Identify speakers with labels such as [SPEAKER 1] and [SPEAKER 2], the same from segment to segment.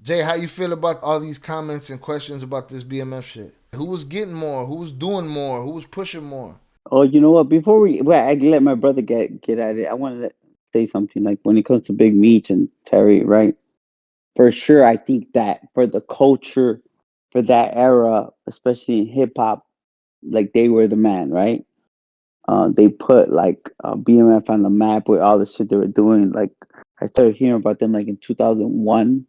[SPEAKER 1] Jay, how you feel about all these comments and questions about this BMF shit? Who was getting more? Who was doing more? Who was pushing more?
[SPEAKER 2] Oh, you know what? Before I let my brother get at it, I want to say something. Like when it comes to Big Meech and Terry, right? For sure, I think that for the culture, for that era, especially in hip hop, like they were the man, right? They put like BMF on the map with all the shit they were doing. Like I started hearing about them like in 2001,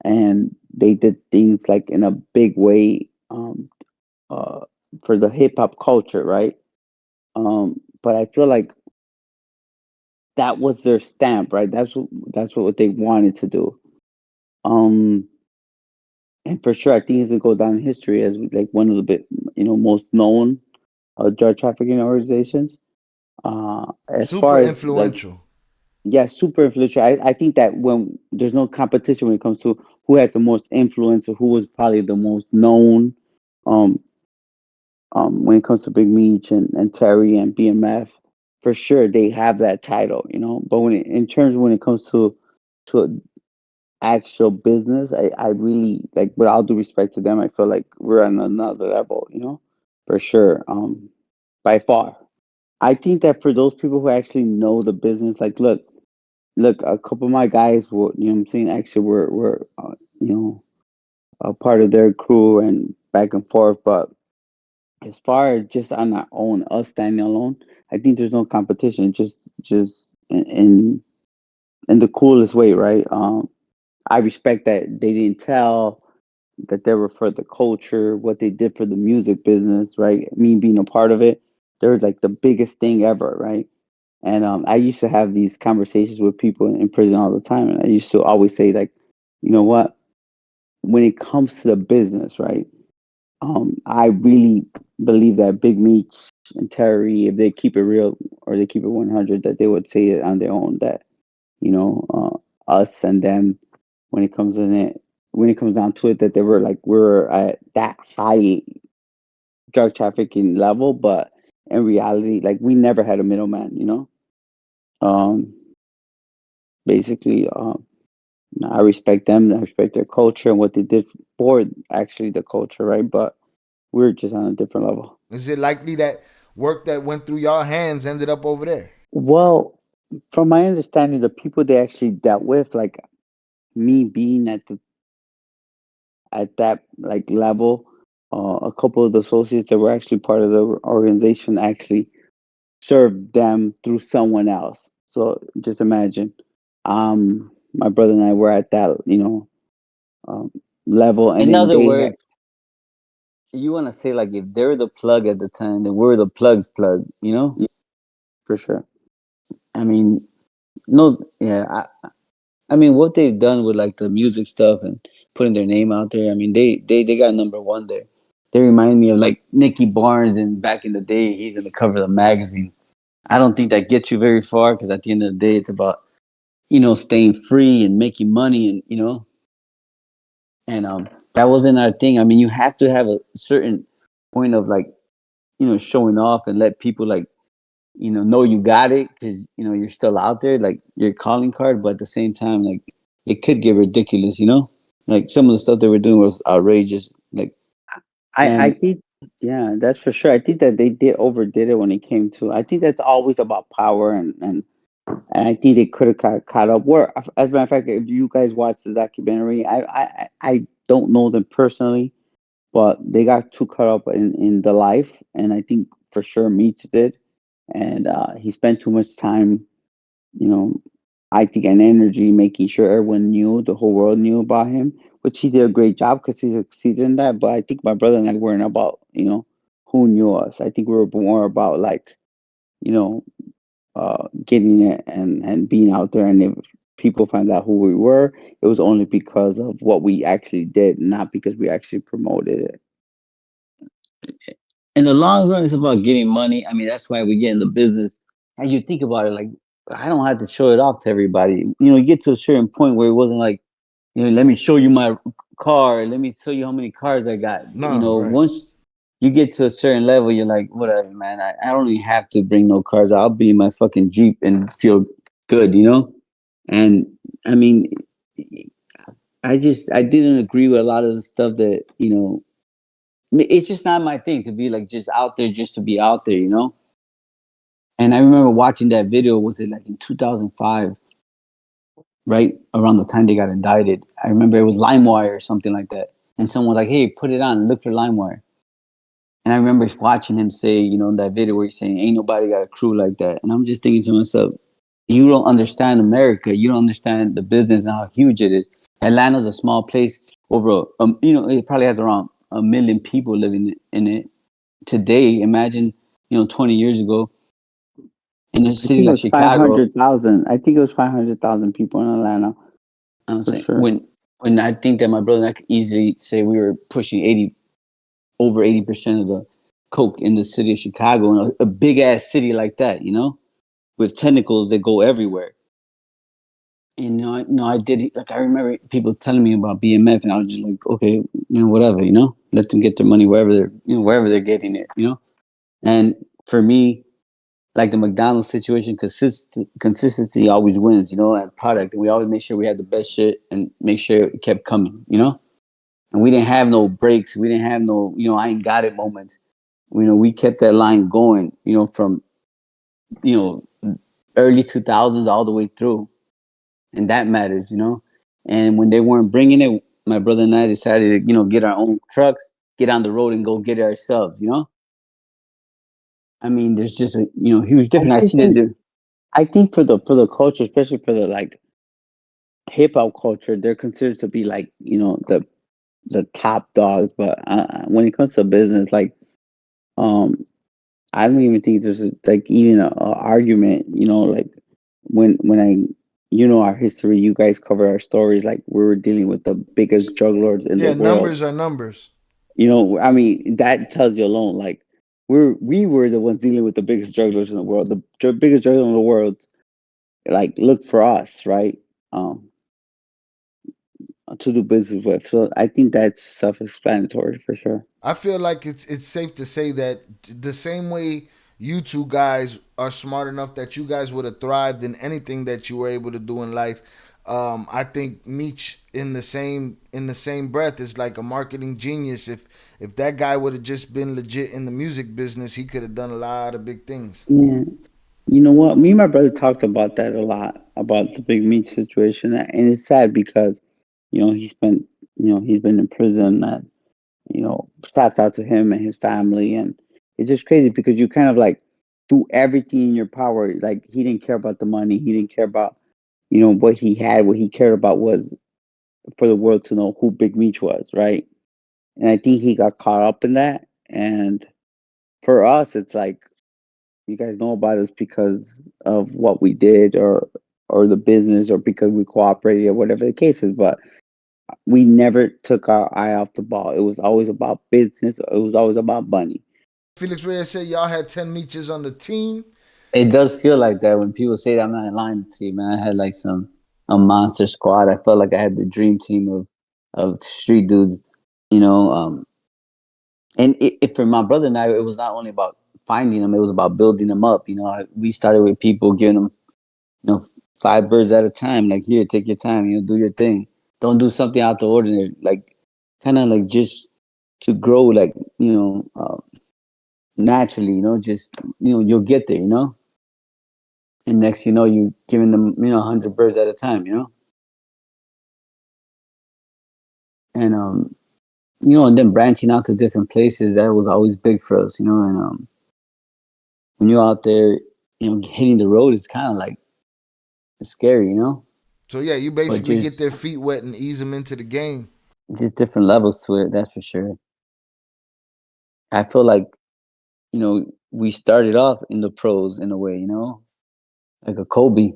[SPEAKER 2] and they did things like in a big way uh, for the hip hop culture, right? But I feel like that was their stamp, right? That's what they wanted to do. Um, and for sure, I think it's gonna go down in history as like one of the most known drug trafficking organizations. As
[SPEAKER 1] Super
[SPEAKER 2] far as like,
[SPEAKER 1] influential.
[SPEAKER 2] yeah, super influential. I think that when there's no competition when it comes to who had the most influence or who was probably the most known. Um, when it comes to Big Meech and Terry and BMF, for sure they have that title, you know. But in terms when it comes to actual business, I really like, with all due respect to them, I feel like we're on another level, you know, for sure. By far. I think that for those people who actually know the business, like look, a couple of my guys were, you know what I'm saying, actually were you know, a part of their crew and back and forth, but as far as just on our own, us standing alone, I think there's no competition. Just in the coolest way, right? I respect that they didn't tell that they were for the culture, what they did for the music business, right? Me being a part of it, they're like the biggest thing ever, right? And I used to have these conversations with people in prison all the time, and I used to always say like, you know what? When it comes to the business, right? I really believe that Big Meech and Terry, if they keep it real or they keep it 100, that they would say it on their own. That you know, us and them, when it comes in it, when it comes down to it, that they were like we're at that high drug trafficking level, but in reality, like we never had a middleman. You know, um, basically, I respect them. I respect their culture and what they did for actually the culture, right? But we're just on a different level.
[SPEAKER 1] Is it likely that work that went through y'all hands ended up over there?
[SPEAKER 2] Well, from my understanding, the people they actually dealt with, like me being at that like level, a couple of the associates that were actually part of the organization actually served them through someone else. So just imagine, my brother and I were at that, um, level, and
[SPEAKER 3] In
[SPEAKER 2] then
[SPEAKER 3] other
[SPEAKER 2] they had,
[SPEAKER 3] words, you want to say like if they're the plug at the time, then we're the plug's plug. You know?
[SPEAKER 2] yeah, for sure.
[SPEAKER 3] I mean, no, yeah. I mean, what they've done with like the music stuff and putting their name out there. I mean, they got number one there. They remind me of like Nicky Barnes, and back in the day, he's in the cover of the magazine. I don't think that gets you very far because at the end of the day, it's about staying free and making money, and that wasn't our thing. I mean, you have to have a certain point of like showing off and let people like know you got it because you're still out there, like your calling card. But at the same time, like it could get ridiculous. Like some of the stuff they were doing was outrageous. Like,
[SPEAKER 2] I
[SPEAKER 3] and
[SPEAKER 2] think, yeah, that's for sure. I think that they did overdid it when it came to. I think that's always about power, and I think they could have caught up. Where, as a matter of fact, if you guys watch the documentary, I don't know them personally, but they got too caught up in the life, and I think for sure Meach did, and he spent too much time, you know, I think, and energy making sure everyone knew, the whole world knew about him, which he did a great job because he succeeded in that. But I think my brother and I weren't about, who knew us. I think we were more about like, you know, getting it and being out there. And if people find out who we were, it was only because of what we actually did, not because we actually promoted it.
[SPEAKER 3] in the long run, it's about getting money. I mean, that's why we get in the business. And you think about it, like I don't have to show it off to everybody. You get to a certain point where it wasn't like, let me show you my car. Let me show you how many cars I got.
[SPEAKER 1] No, right.
[SPEAKER 3] Once you get to a certain level, you're like, whatever, man. I don't even have to bring no cars. I'll be in my fucking Jeep and feel good. And I mean, I didn't agree with a lot of the stuff that it's just not my thing to be like just out there just to be out there, you know. And I remember watching that video. Was it like in 2005? Right around the time they got indicted. I remember it was LimeWire or something like that. And someone was like, "Hey, put it on, look for LimeWire." And I remember watching him say, in that video where he's saying, "Ain't nobody got a crew like that." And I'm just thinking to myself, you don't understand America. You don't understand the business and how huge it is. Atlanta's a small place. It probably has around 1 million people living in it today. Imagine, 20 years ago in a
[SPEAKER 2] I
[SPEAKER 3] city
[SPEAKER 2] think it
[SPEAKER 3] like
[SPEAKER 2] was five
[SPEAKER 3] Chicago.
[SPEAKER 2] hundred thousand. I think it was 500,000 people in Atlanta
[SPEAKER 3] I'm
[SPEAKER 2] for
[SPEAKER 3] saying
[SPEAKER 2] sure.
[SPEAKER 3] when I think that my brother and I could easily say we were pushing over 80% of the coke in the city of Chicago, in a big ass city like that, with tentacles that go everywhere. And I did like I remember people telling me about BMF, and I was just like, okay, whatever, let them get their money wherever they're getting it. And for me, like the McDonald's situation, consistency always wins, at product, and we always make sure we had the best shit and make sure it kept coming. And we didn't have no breaks, we didn't have no, I ain't got it moments. We kept that line going, from you know early 2000s all the way through, and that matters. And when they weren't bringing it, my brother and I decided to get our own trucks, get on the road, and go get it ourselves. I mean, there's just a huge
[SPEAKER 2] I
[SPEAKER 3] difference. I
[SPEAKER 2] just
[SPEAKER 3] see that
[SPEAKER 2] think
[SPEAKER 3] there.
[SPEAKER 2] I think for the culture, especially for the like hip hop culture, they're considered to be like the top dogs. But when it comes to business, like um, I don't even think there's like even a argument. Like when our history, you guys cover our stories. Like we were dealing with the biggest drug lords in the
[SPEAKER 1] Yeah,
[SPEAKER 2] world.
[SPEAKER 1] numbers are numbers.
[SPEAKER 2] I mean, that tells you alone. Like we were the ones dealing with the biggest drug lords in the world. The biggest drug lords in the world, like look for us, right? Um, to do business with. So I think that's self-explanatory for sure.
[SPEAKER 1] I feel like it's safe to say that the same way you two guys are smart enough that you guys would have thrived in anything that you were able to do in life. I think Meech in the same breath is like a marketing genius. If that guy would have just been legit in the music business, he could have done a lot of big things.
[SPEAKER 2] Yeah. You know what? Me and my brother talked about that a lot about the Big Meat situation, and it's sad because he's been in prison. That shouts out to him and his family, and it's just crazy because you kind of like do everything in your power. Like he didn't care about the money. He didn't care about what he had. What he cared about was for the world to know who Big Meech was, right? And I think he got caught up in that. And for us, it's like you guys know about us because of what we did or the business or because we cooperated or whatever the case is. But we never took our eye off the ball. It was always about business. It was always about money.
[SPEAKER 1] Felix Reyes said y'all had 10 Meeches on the team.
[SPEAKER 3] It does feel like that when people say that. I'm not lying to you, man. I had like a monster squad. I felt like I had the dream team of street dudes, you know. And for my brother and I, it was not only about finding them; it was about building them up. We started with people giving them, you know, 5 birds at a time. Like, here, take your time. Do your thing. Don't do something out the ordinary. Like, kind of like just to grow, like naturally. Just you'll get there. And next, you giving them 100 birds at a time. And and then branching out to different places, that was always big for us. And when you're out there, hitting the road is kind of like it's scary.
[SPEAKER 1] So yeah, you
[SPEAKER 3] But
[SPEAKER 1] basically get
[SPEAKER 3] just
[SPEAKER 1] their feet wet and ease them into the game.
[SPEAKER 3] different levels to it. That's for sure. I feel like we started off in the pros in a way. Like a Kobe.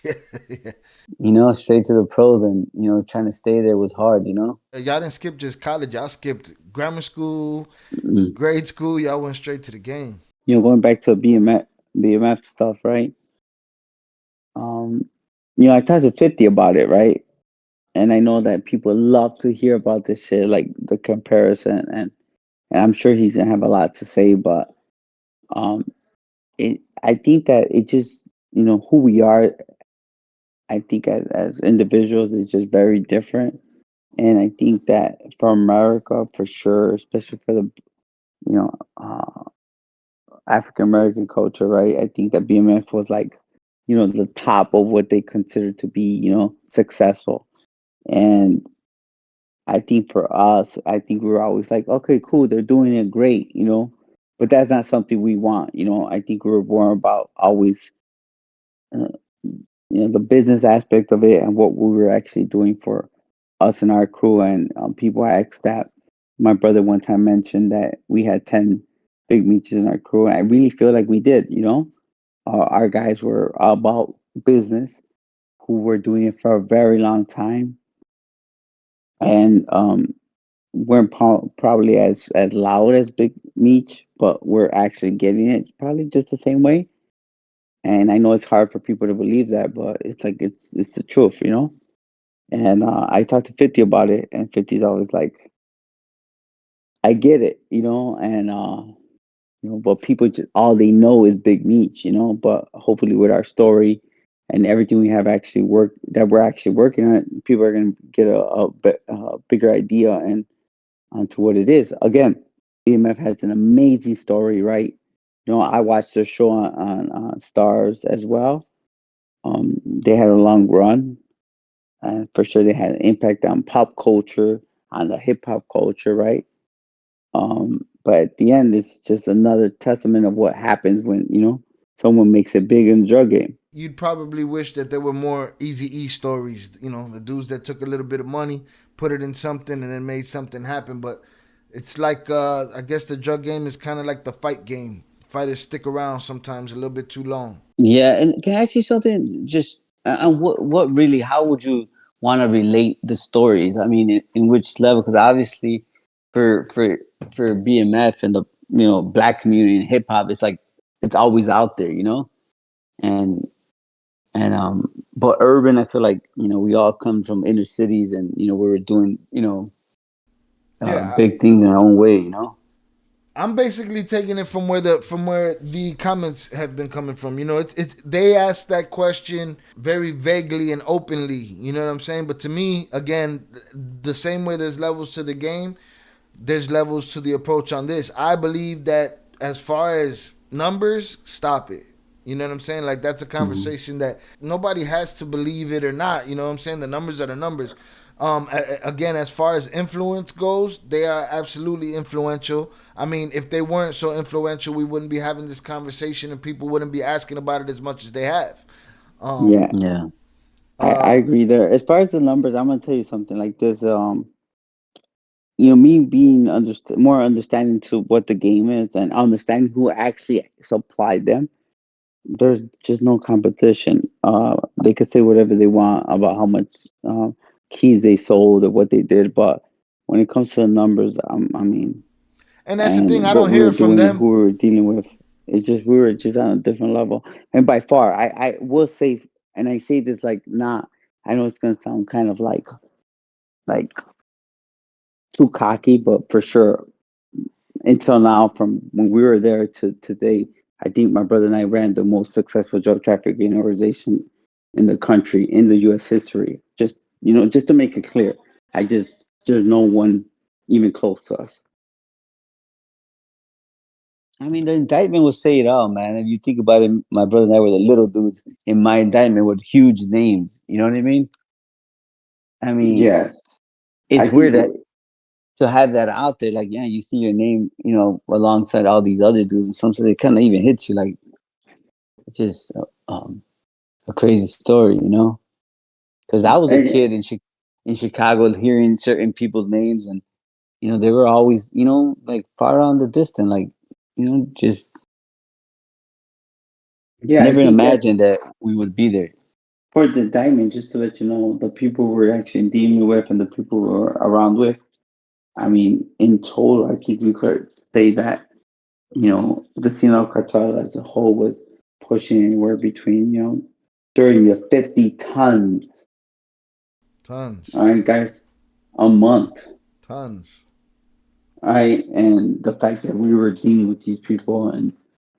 [SPEAKER 1] Yeah.
[SPEAKER 3] Straight to the pros, and trying to stay there was hard.
[SPEAKER 1] Y'all didn't skip just college. Y'all skipped grammar school,
[SPEAKER 2] Mm.
[SPEAKER 1] grade school. Y'all went straight to the game.
[SPEAKER 2] Going back to BMF stuff, right? Um, I talked to 50 about it, right? And I know that people love to hear about this shit, like the comparison, and I'm sure he's gonna have a lot to say, but um, I think that it just, who we are I think as individuals, it's just very different. And I think that for America, for sure, especially for the you know African American culture, right? I think that BMF was like, the top of what they consider to be, successful. And I think for us, I think we were always like, okay, cool, they're doing it great, but that's not something we want, I think we were more about always, uh, the business aspect of it and what we were actually doing for us and our crew. And people asked that. My brother one time mentioned that we had 10 big meets in our crew. And I really feel like we did, our guys were all about business who were doing it for a very long time. And weren't probably as loud as Big Meech, but we're actually getting it probably just the same way. And I know it's hard for people to believe that, but it's like it's the truth. And I talked to 50 about it, and 50's always like, I get it, and but people just all they know is Big Meech. But hopefully with our story and everything we have actually worked that we're actually working on it, people are gonna get a bigger idea and onto what it is. Again, BMF has an amazing story, right? I watched their show on Stars as well. They had a long run, and for sure they had an impact on pop culture, on the hip hop culture, right? But at the end, it's just another testament of what happens when someone makes it big in the drug game.
[SPEAKER 1] You'd probably wish that there were more Easy E stories. The dudes that took a little bit of money, put it in something, and then made something happen. But it's like I guess the drug game is kind of like the fight game. Fighters stick around sometimes a little bit too long.
[SPEAKER 3] Yeah, and can I ask you something? Just and what really? How would you want to relate the stories? I mean, in which level? Because obviously, for for for BMF and the black community and hip hop, it's like it's always out there, and but urban, I feel like we all come from inner cities, and we were doing
[SPEAKER 1] Yeah,
[SPEAKER 3] big things in our own way,
[SPEAKER 1] I'm basically taking it from where the comments have been coming from. It's they asked that question very vaguely and openly. You know what I'm saying? But to me, again, the same way there's levels to the game, there's levels to the approach on this. I believe that as far as numbers, stop it. You know what I'm saying? Like that's a
[SPEAKER 3] Mm-hmm.
[SPEAKER 1] conversation that nobody has to believe it or not. You know what I'm saying? The numbers are the numbers. Again, as far as influence goes, they are absolutely influential. I mean, if they weren't so influential, we wouldn't be having this conversation, and people wouldn't be asking about it as much as they have. Um,
[SPEAKER 2] Yeah,
[SPEAKER 3] Yeah.
[SPEAKER 2] I
[SPEAKER 1] um,
[SPEAKER 2] agree there. As far as the numbers, I'm gonna tell you something like this. Me being more understanding to what the game is and understanding who actually supplied them. There's just no competition. They could say whatever they want about how much keys they sold or what they did, but when it comes to the numbers, I mean,
[SPEAKER 1] and that's the
[SPEAKER 2] and
[SPEAKER 1] thing. I
[SPEAKER 2] what
[SPEAKER 1] don't
[SPEAKER 2] we
[SPEAKER 1] hear
[SPEAKER 2] were
[SPEAKER 1] it from
[SPEAKER 2] doing and
[SPEAKER 1] them.
[SPEAKER 2] who we were dealing with, it's just we were just on a different level. And by far, I will say, and I say this like not. I know it's gonna sound kind of like too cocky, but for sure, until now, from when we were there to today, I think my brother and I ran the most successful drug trafficking organization in the country, in the U.S. history. Just to make it clear, I just there's no one even close to us.
[SPEAKER 3] I mean, the indictment will say it all, man. If you think about it, my brother and I were the little dudes in my indictment with huge names. You know what I mean? I mean,
[SPEAKER 2] Yes, I
[SPEAKER 3] it's
[SPEAKER 2] think
[SPEAKER 3] weird that to have that out there. Like, yeah, you see your name, alongside all these other dudes, and sometimes it kind of even hits you. Like, it's just a crazy story, Because I was a
[SPEAKER 2] and,
[SPEAKER 3] kid in Chicago, hearing certain people's names, and they were always, like far on the distance, like, just
[SPEAKER 2] yeah, I
[SPEAKER 3] never
[SPEAKER 2] think that
[SPEAKER 3] imagined that we would be there.
[SPEAKER 2] for the diamond, just to let you know, the people we're actually dealing with and the people we're around with. I mean, in total, I think we could say that the Sinaloa cartel as a whole was pushing anywhere between, 30 to 50 tons,
[SPEAKER 1] Tons,
[SPEAKER 2] all right, guys, a month,
[SPEAKER 1] tons.
[SPEAKER 2] all right? And the fact that we were dealing with these people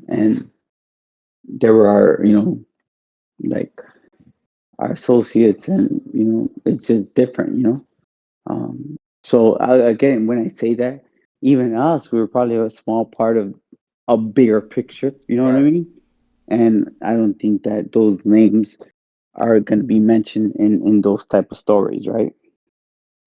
[SPEAKER 2] and there were our, like our associates, and it's just different. So again, when I say that, even us, we were probably a small part of a bigger picture. You know what I
[SPEAKER 1] Right.
[SPEAKER 2] mean? And I don't think that those names are going to be mentioned in those type of stories, right?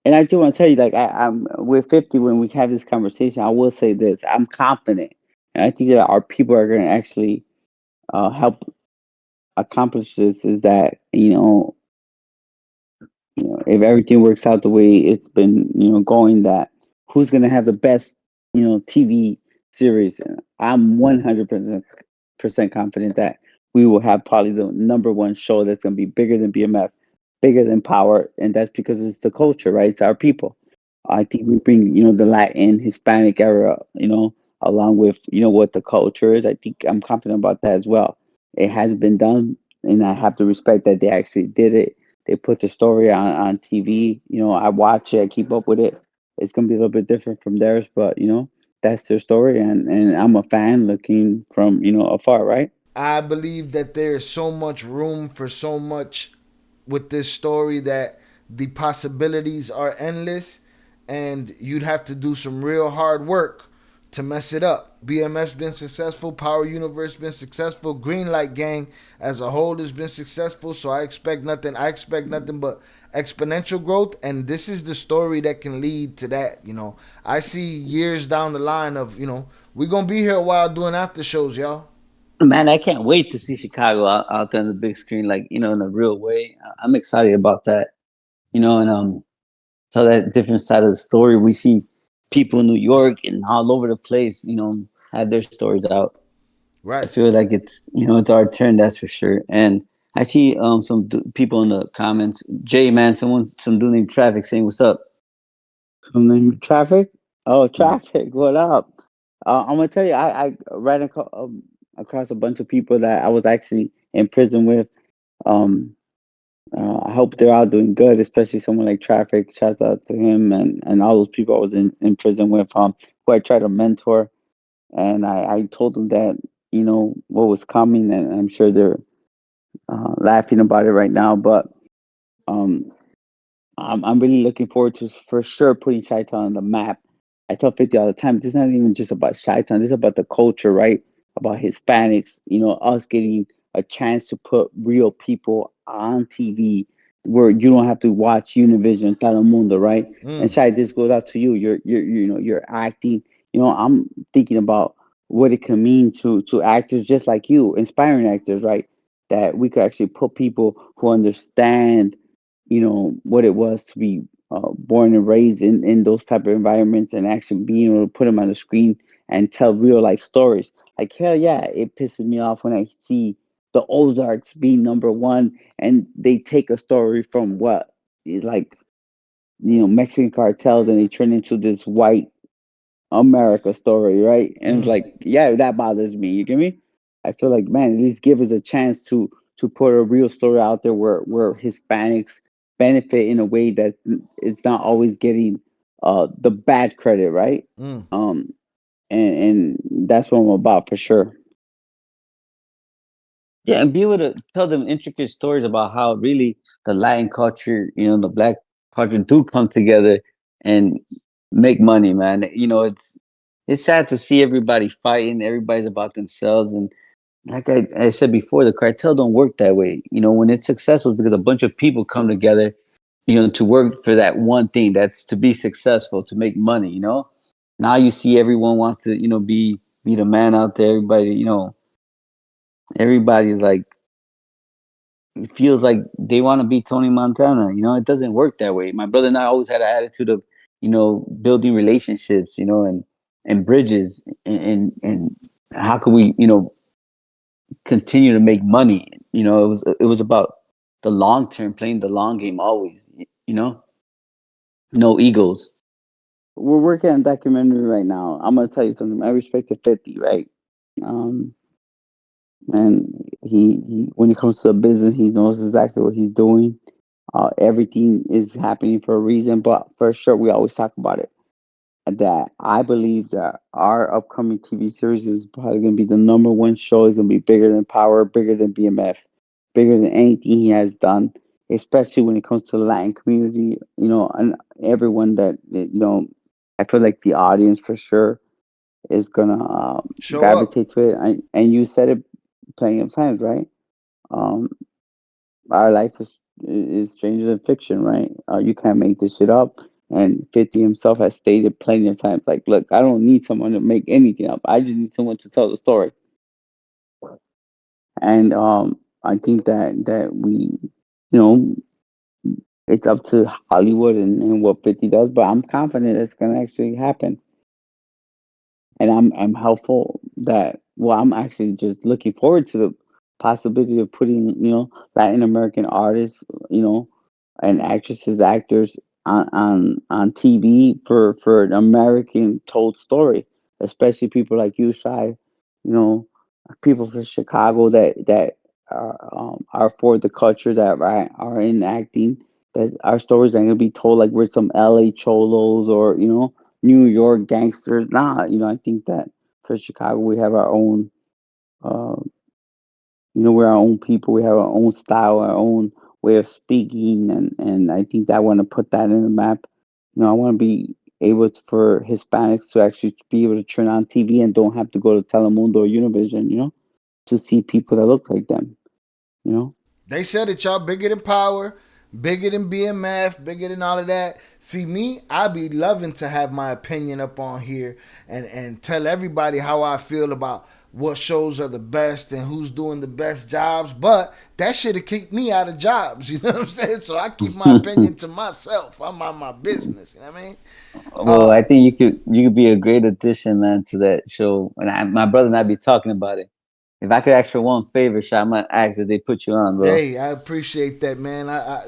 [SPEAKER 2] And I do want to tell you, like I'm with 50 when we have this conversation. I will say this: I'm confident, and I think that our people are going to actually help accomplish this. Is that if everything works out the way it's been, going, that who's going to have the best, TV series? I'm 100% confident that we will have probably the number one show that's going to be bigger than BMF, bigger than Power, and that's because it's the culture, right? It's our people. I think we bring, the Latin, Hispanic era, along with, what the culture is. I think I'm confident about that as well. It has been done, and I have to respect that they actually did it. They put the story on TV. I watch it, I keep up with it. It's gonna be a little bit different from theirs, but that's their story, and I'm a fan looking from afar, right?
[SPEAKER 1] I believe that there is so much room for so much with this story that the possibilities are endless, and you'd have to do some real hard work to mess it up. BMF's been successful, Power Universe been successful, Greenlight Gang as a whole has been successful. So I expect nothing. I expect nothing but exponential growth, and this is the story that can lead to that. I see years down the line of we're gonna be here a while doing after shows, y'all.
[SPEAKER 3] Man, I can't wait to see Chicago out there on the big screen, like in a real way. I'm excited about that. And tell that different side of the story. We see people in New York and all over the place, have their stories out. I
[SPEAKER 1] Right.
[SPEAKER 3] feel like it's our turn, that's for sure. And I see people in the comments. Jay, man, some dude named Traffic saying, "What's up?"
[SPEAKER 2] Traffic. Oh,
[SPEAKER 1] Yeah.
[SPEAKER 2] traffic. What up? I'm gonna tell you, I ran across a bunch of people that I was actually in prison with. Um, I hope they're all doing good, especially someone like Traffic. Shouts out to him and all those people I was in prison with, who I tried to mentor. And I told them that, what was coming, and I'm sure they're laughing about it right now. But um, I'm really looking forward to for sure putting chi on the map. I tell 50 all the time, this is not even just about Chi-Town, this is about the culture, right? About Hispanics, us getting a chance to put real people on TV where you don't have to watch Univision, Telemundo, right? And
[SPEAKER 1] Mm.
[SPEAKER 2] Shai, this goes out to you. You're acting. I'm thinking about what it can mean to actors just like you, inspiring actors, right? That we could actually put people who understand what it was to be born and raised in those type of environments, and actually being able to put them on the screen and tell real life stories. Like, hell yeah, it pisses me off when I see the Ozarks being number one, and they take a story from what, like, Mexican cartels, and they turn into this white America story, right? And it's
[SPEAKER 1] Mm.
[SPEAKER 2] like, yeah, that bothers me. You get me? I feel like, man, at least give us a chance to put a real story out there where Hispanics benefit in a way that it's not always getting the bad credit, right?
[SPEAKER 1] Mm.
[SPEAKER 2] Um, and that's what I'm about for sure.
[SPEAKER 3] Yeah, and be able to tell them intricate stories about how really the Latin culture, the Black culture do come together and make money, man. It's sad to see everybody fighting. Everybody's about themselves, and like I said before, the cartel don't work that way. When it's successful, it's because a bunch of people come together, to work for that one thing, that's to be successful, to make money. Now you see everyone wants to, be the man out there. Everybody's like, it feels like they want to be Tony Montana. It doesn't work that way. My brother and I always had an attitude of, building relationships, and bridges, and how could we, continue to make money. It was about the long term, playing the long game always. No egos.
[SPEAKER 2] We're working on a documentary right now. I'm gonna tell you something. I respect the 50, right? Um, and he when it comes to business, he knows exactly what he's doing. Everything is happening for a reason, but for sure, we always talk about it. That I believe that our upcoming TV series is probably going to be the number one show. Is going to be bigger than Power, bigger than BMF, bigger than anything he has done. especially when it comes to the Latin community. And everyone I feel like the audience for sure is gonna
[SPEAKER 1] Show up.
[SPEAKER 2] gravitate to it. And you said it plenty of times, right? Um, our life is stranger than fiction, right? You can't make this shit up. And 50 himself has stated plenty of times, like, look, I don't need someone to make anything up. I just need someone to tell the story. And I think that know, it's up to Hollywood and what 50 does, but I'm confident it's gonna actually happen. And I'm helpful that well, I'm actually just looking forward to the possibility of putting, Latin American artists, you know, and actresses, actors on TV for an American told story, especially people like you, Shy, you know, people from Chicago that are for the culture, that are in acting, that our stories ain't gonna be told like we're some LA cholos or New York gangsters. Nah, I think that for Chicago we have our own. Uh, we're our own people. We have our own style, our own way of speaking, and I think that I want to put that in the map. I want to be able for Hispanics to actually be able to turn on TV and don't have to go to Telemundo or Univision, to see people that look like them. You know.
[SPEAKER 1] They said it, y'all. Bigger than power, bigger than BMF, bigger than all of that. See me, I be loving to have my opinion up on here and tell everybody how I feel about what shows are the best and who's doing the best jobs. But that should have keep me out of jobs. You know what I'm saying? So I keep my opinion to myself. I'm on my business. You know what I mean?
[SPEAKER 3] Well, I think you could be a great addition, man, to that show. And my brother and I be talking about it. If I could ask for one favor, shot, I might ask that they put you on, bro.
[SPEAKER 1] Hey, I appreciate that, man. I'll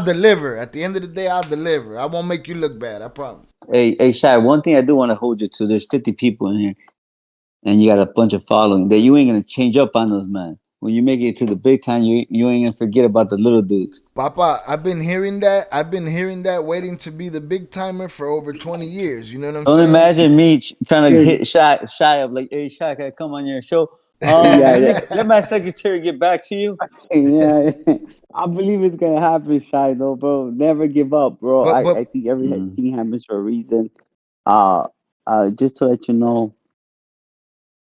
[SPEAKER 1] deliver. At the end of the day, I'll deliver. I won't make you look bad. I promise.
[SPEAKER 3] Hey, Shy, one thing I do want to hold you to, there's 50 people in here, and you got a bunch of following, that you ain't going to change up on those, man. When you make it to the big time, you ain't going to forget about the little dudes.
[SPEAKER 1] Papa, I've been hearing that. I've been hearing that, waiting to be the big timer for over 20 years. You know what I'm
[SPEAKER 3] Don't
[SPEAKER 1] saying?
[SPEAKER 3] imagine me trying to
[SPEAKER 2] Yeah,
[SPEAKER 3] hit Shy up like, hey, Shy, can I come on your show?
[SPEAKER 2] yeah,
[SPEAKER 3] Let my secretary get back to you.
[SPEAKER 2] yeah. I believe it's gonna happen, Shy, though, bro. Never give up, bro.
[SPEAKER 1] but
[SPEAKER 2] I
[SPEAKER 1] but
[SPEAKER 2] think
[SPEAKER 3] Mm.
[SPEAKER 2] everything happens for a reason. Uh, just to let you know,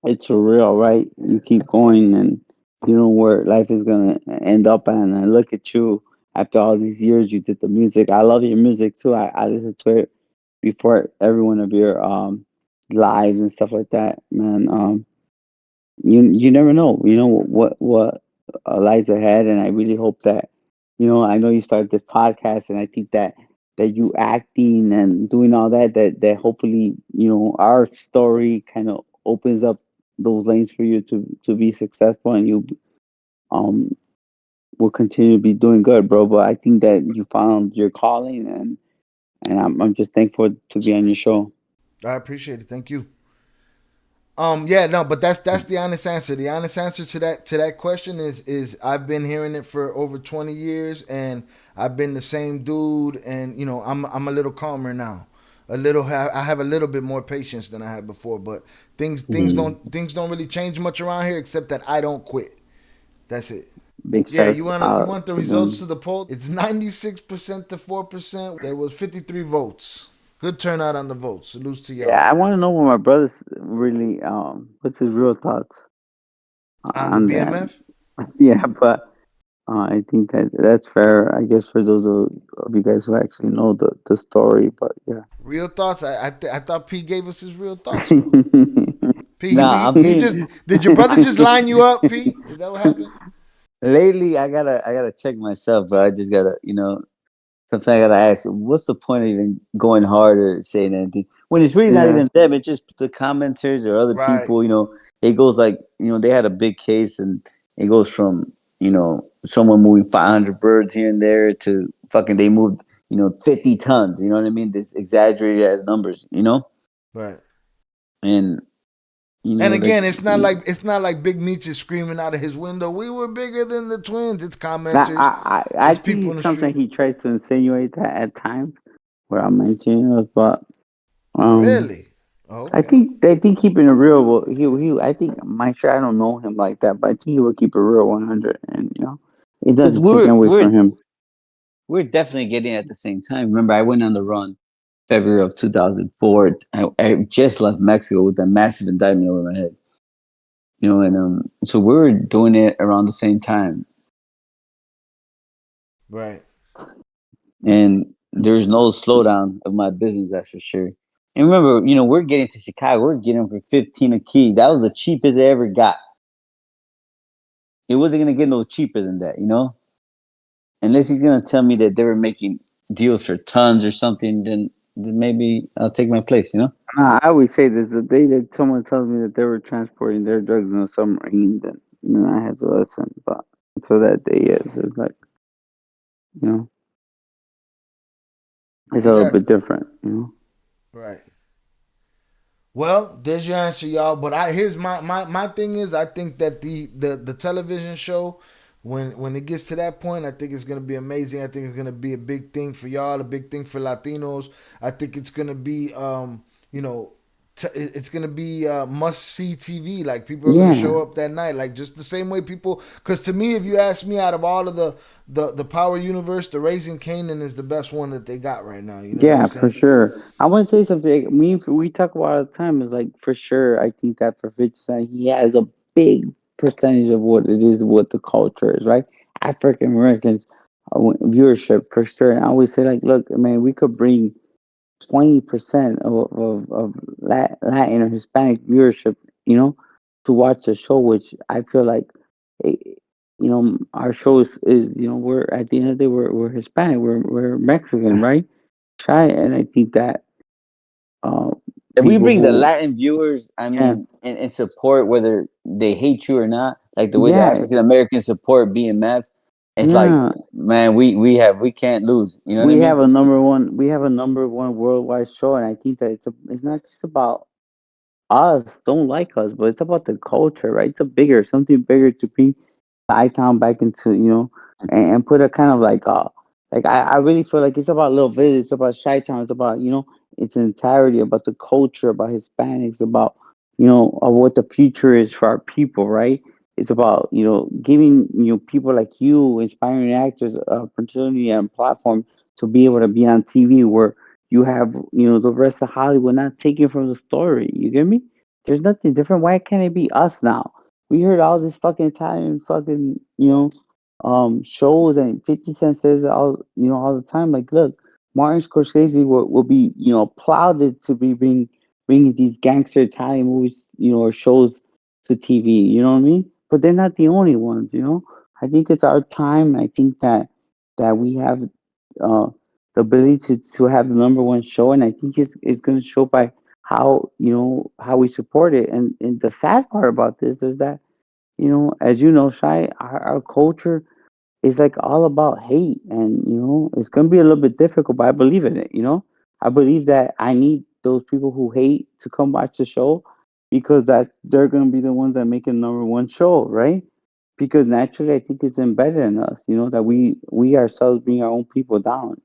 [SPEAKER 2] it's real, right? You keep going, and you know where life is gonna end up. And look at you after all these years. You did the music. I love your music too. I listened to it before every one of your lives and stuff like that, man. You never know. You know what lies ahead, and I really hope that I know you started this podcast, and I think that you acting and doing all that hopefully our story kind of opens up those lanes for you to be successful, and you um will continue to be doing good, bro. But I think that you found your calling, and I'm just thankful to be on your show.
[SPEAKER 1] I appreciate it. Thank you. Yeah, no, but that's the honest answer. The honest answer to that question is I've been hearing it for over 20 years, and I've been the same dude, and I'm a little calmer now. I have a little bit more patience than I had before, but
[SPEAKER 3] Mm.
[SPEAKER 1] things don't really change much around here except that I don't quit. That's it.
[SPEAKER 2] Big
[SPEAKER 1] Yeah,
[SPEAKER 2] shout
[SPEAKER 1] you
[SPEAKER 2] out
[SPEAKER 1] want the
[SPEAKER 2] to
[SPEAKER 1] results
[SPEAKER 2] them.
[SPEAKER 1] to the poll? It's 96% to 4%. There was 53 votes. Good turnout on the votes. Salutes to
[SPEAKER 2] Yeah,
[SPEAKER 1] y'all.
[SPEAKER 2] I want to know what my brother's really what's his real thoughts
[SPEAKER 1] On the
[SPEAKER 2] on that.
[SPEAKER 1] BMF?
[SPEAKER 2] Yeah, but I think that's fair. I guess for those of you guys who actually know the story, but yeah.
[SPEAKER 1] Real thoughts. I thought P gave us his real thoughts though. P
[SPEAKER 3] Nah, I'm
[SPEAKER 1] he just
[SPEAKER 3] being
[SPEAKER 1] did your brother just line you up? P, is that what happened?
[SPEAKER 3] lately. I gotta check myself, but I just gotta, sometimes I gotta ask, what's the point of even going hard or saying anything when it's really not
[SPEAKER 2] Yeah,
[SPEAKER 3] even them? It's just the commenters or other
[SPEAKER 1] Right,
[SPEAKER 3] people. It goes like, they had a big case, and it goes from someone moving 500 birds here and there to fucking they moved 50 tons. You know what I mean? This exaggerated as numbers.
[SPEAKER 1] right.
[SPEAKER 3] And
[SPEAKER 1] And
[SPEAKER 3] like
[SPEAKER 1] again, it's not like Big Meech is screaming out of his window. We were bigger than the twins. It's
[SPEAKER 2] that
[SPEAKER 1] commenters.
[SPEAKER 2] I
[SPEAKER 1] It's
[SPEAKER 2] think
[SPEAKER 1] people in
[SPEAKER 2] it's
[SPEAKER 1] the
[SPEAKER 2] something
[SPEAKER 1] street.
[SPEAKER 2] he tries to insinuate that at times where I'm mentioning it, but um.
[SPEAKER 1] Really? Oh,
[SPEAKER 2] I
[SPEAKER 1] okay.
[SPEAKER 2] think they think keeping it real. He I think my sure I don't know him like that, but I think he will keep it real 100. And It
[SPEAKER 3] because
[SPEAKER 2] doesn't take away from him.
[SPEAKER 3] we're definitely getting it at the same time. Remember, I went on the run February of 2004. I just left Mexico with a massive indictment over my head. And so we were doing it around the same time,
[SPEAKER 1] Right.
[SPEAKER 3] and there's no slowdown of my business, that's for sure. And remember, we're getting to Chicago, we're getting for 15 a key. That was the cheapest they ever got. It wasn't gonna get no cheaper than that. Unless he's gonna tell me that they were making deals for tons or something, then maybe I'll take my place.
[SPEAKER 2] Nah, I always say this: the day that someone tells me that they were transporting their drugs in a submarine, then I have to listen. But until that day is, it's like you know, it's a little
[SPEAKER 1] Yeah.
[SPEAKER 2] bit different.
[SPEAKER 1] Right. Well, there's your answer, y'all. But here's my thing is I think that the television show, when it gets to that point, I think it's gonna be amazing. I think it's gonna be a big thing for y'all, a big thing for Latinos. I think it's gonna be you know it's gonna be must see TV. Like people are gonna
[SPEAKER 2] Yeah,
[SPEAKER 1] show up that night, like just the same way people. Because to me, if you ask me, out of all of the Power Universe, the Raising Canaan is the best one that they got right now. You know what I'm
[SPEAKER 2] yeah, for
[SPEAKER 1] saying?
[SPEAKER 2] sure. I want to say something. We talk about all the time. Is like for sure. I think that for 50 Cent, he has a big percentage of what it is, what the culture is, right? African Americans viewership for sure. And I always say like, look, man, we could bring 20% of Latin or Hispanic viewership, you know, to watch the show, which I feel like, eh, our show is we're at the end of the day, we're Hispanic, we're Mexican, right? Try and I think that uh,
[SPEAKER 3] If we
[SPEAKER 2] people
[SPEAKER 3] bring the
[SPEAKER 2] who,
[SPEAKER 3] Latin viewers, I
[SPEAKER 2] yeah,
[SPEAKER 3] mean, and support whether they hate you or not, like the way the
[SPEAKER 2] yeah,
[SPEAKER 3] African Americans support BMF, it's like,
[SPEAKER 2] yeah,
[SPEAKER 3] man, we can't lose. You know what I mean?
[SPEAKER 2] we have a number one worldwide show, and I think that it's not just about us don't like us, but it's about the culture, right? It's a bigger something bigger to bring town back into and put a kind of like I really feel like it's about Little Village, it's about Chi-Town, it's about its entirety, about the culture, about Hispanics, about of what the future is for our people, right? It's about giving people like you, inspiring actors, opportunity and platform to be able to be on TV where you have the rest of Hollywood not taking from the story. You get me? There's nothing different. Why can't it be us now? We heard all this fucking Italian fucking shows, and 50 Cent says all the time. Like, look, Martin Scorsese will be applauded to be bringing these gangster Italian movies or shows to TV. You know what I mean? But they're not the only ones. I think it's our time. I think that we have uh, the ability to have the number one show, and I think it's going to show by how we support it. And the sad part about this is that as Shy, our culture is like all about hate, and it's gonna be a little bit difficult, but I believe in it. I believe that I need those people who hate to come watch the show because that they're gonna be the ones that make a number one show, right? Because naturally, I think it's embedded in us, that we ourselves bring our own people down.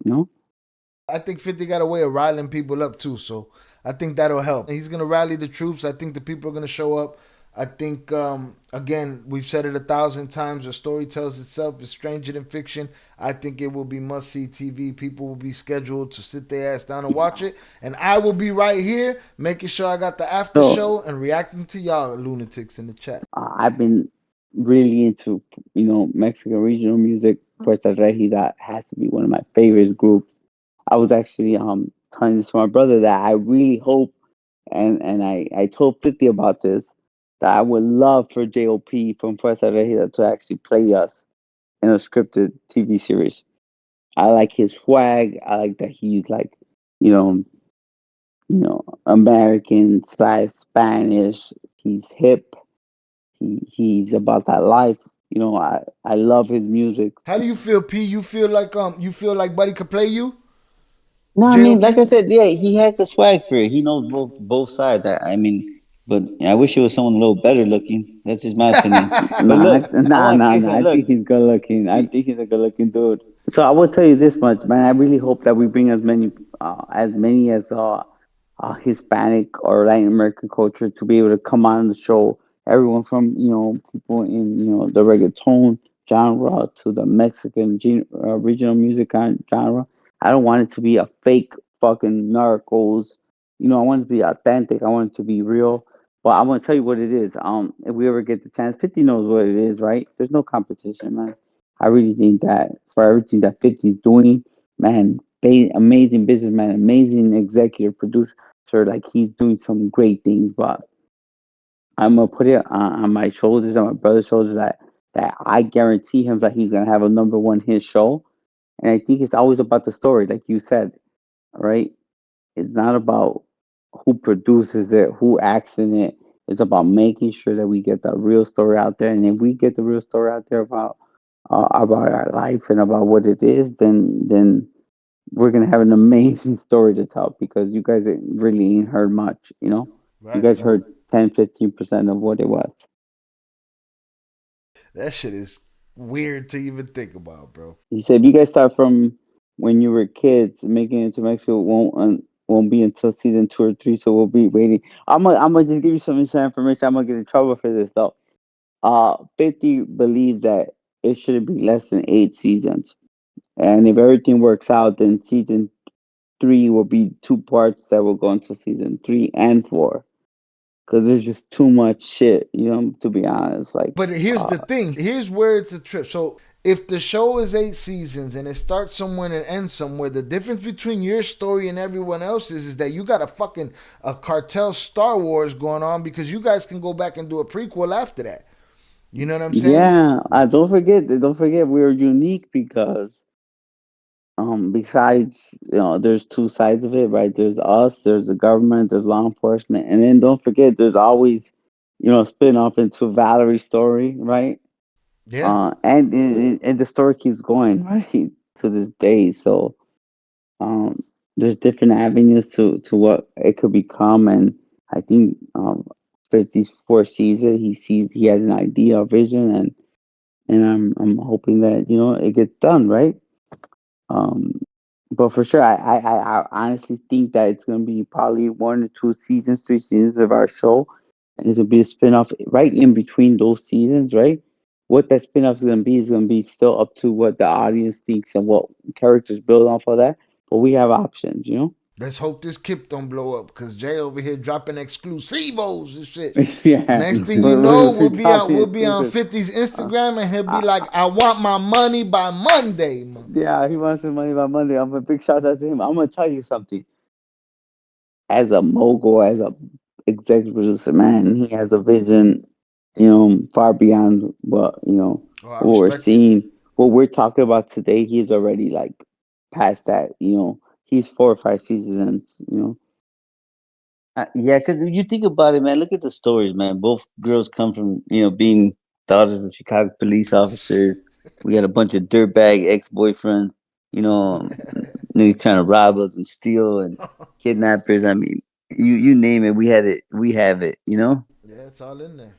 [SPEAKER 1] I think 50 got a way of riling people up too, so I think that'll help. He's gonna rally the troops. I think the people are gonna show up. I think again, we've said it 1,000 times. The story tells itself. It's stranger than fiction. I think it will be must see TV. People will be scheduled to sit their ass down and watch it, and I will be right here making sure I got the after
[SPEAKER 2] So
[SPEAKER 1] show and reacting to y'all lunatics in the chat.
[SPEAKER 2] I've been really into Mexican regional music. Fuerza Regida has to be one of my favorite groups. I was actually telling this to my brother that I really hope, and I told 50 about this, that I would love for JOP from Fuerza Regida to actually play us in a scripted TV series. I like his swag. I like that he's like, you know, American slash Spanish. He's hip. He's about that life. I love his music.
[SPEAKER 1] How do you feel, P? You feel like Buddy could play you,
[SPEAKER 3] No, I mean, like
[SPEAKER 1] JOP?
[SPEAKER 3] I said, yeah, he has the swag for it. He knows both sides. I mean, but I wish it was someone a little better looking. That's just my opinion. But
[SPEAKER 2] Nah,
[SPEAKER 3] look, I
[SPEAKER 2] nah,
[SPEAKER 3] want to
[SPEAKER 2] nah,
[SPEAKER 3] say
[SPEAKER 2] nah.
[SPEAKER 3] something.
[SPEAKER 2] I
[SPEAKER 3] Look,
[SPEAKER 2] think he's good looking. I
[SPEAKER 3] he,
[SPEAKER 2] think he's a good looking dude. So I will tell you this much, man. I really hope that we bring as many as Hispanic or Latin American culture to be able to come on the show. Everyone from people in the reggaeton genre to the Mexican regional music genre. I don't want it to be a fake fucking Narcos. You know, I want it to be authentic. I want it to be real. But I'm gonna tell you what it is. If we ever get the chance, 50 knows what it is, right? There's no competition, man. I really think that for everything that 50 is doing, man, amazing businessman, amazing executive producer. Like he's doing some great things, but I'm gonna put it on my shoulders, on my brother's shoulders, that I guarantee him that he's gonna have a number one hit show. And I think it's always about the story, like you said, right? It's not about who produces it, who acts in it. It's about making sure that we get the real story out there. And if we get the real story out there about our life and about what it is, then we're gonna have an amazing story to tell because you guys really ain't heard much, you know? You
[SPEAKER 1] Right.
[SPEAKER 2] guys heard 10-15% of what it was.
[SPEAKER 1] That shit is weird to even think about, bro.
[SPEAKER 2] He said, if you guys start from when you were kids, making it to Mexico won't be until season 2 or 3, so we'll be waiting. I'm gonna just give you some inside information. I'm gonna get in trouble for this though. 50 believes that it shouldn't be less than 8 seasons, and if everything works out, then season 3 will be 2 parts that will go into season 3 and 4. Because there's just too much shit, you know. To be honest, like,
[SPEAKER 1] But here's
[SPEAKER 2] uh,
[SPEAKER 1] the thing. Here's where it's a trip. So if the show is 8 seasons and it starts somewhere and ends somewhere, the difference between your story and everyone else's is that you got a cartel Star Wars going on because you guys can go back and do a prequel after that. You know what I'm saying?
[SPEAKER 2] yeah. Don't forget, we're unique because besides, there's two sides of it, right? There's us, there's the government, there's law enforcement, and then don't forget there's always, spin off into Valerie's story, right?
[SPEAKER 1] Yeah.
[SPEAKER 2] And the story keeps going right to this day. So um there's different avenues to what it could become. And I think 54 sees it. He has an idea, a vision, and I'm hoping that it gets done right. Um, but for sure, I honestly think that it's gonna be probably 1 or 2 seasons, 3 seasons of our show, and it'll be a spinoff right in between those seasons, right? What that spinoff is gonna be still up to what the audience thinks and what characters build off of that. But we have options, you know.
[SPEAKER 1] Let's hope this Kip don't blow up because Jay over here dropping exclusivos and shit.
[SPEAKER 2] Yeah,
[SPEAKER 1] Next thing you know,
[SPEAKER 2] we're
[SPEAKER 1] we'll
[SPEAKER 2] dropping
[SPEAKER 1] be on
[SPEAKER 2] exclusive.
[SPEAKER 1] 50's
[SPEAKER 2] Uh,
[SPEAKER 1] Instagram and he'll be
[SPEAKER 2] uh,
[SPEAKER 1] like, "I want my money by Monday, mother."
[SPEAKER 2] yeah, he wants his money by Monday. I'm a big shout out to him. I'm gonna tell you something. As a mogul, as a executive producer, man, he has a vision, far beyond
[SPEAKER 1] Oh, I
[SPEAKER 2] what we're
[SPEAKER 1] respect it.
[SPEAKER 2] seeing, what we're talking about today. He's already like past that. He's 4 or 5 seasons.
[SPEAKER 3] Yeah, because you think about it, man. Look at the stories, man. Both girls come from being daughters of Chicago police officers. We got a bunch of dirtbag ex boyfriends. You know, niggas trying to rob us and steal and kidnappers. I mean, you name it, we had it. We have it. You know.
[SPEAKER 1] Yeah, it's all in there.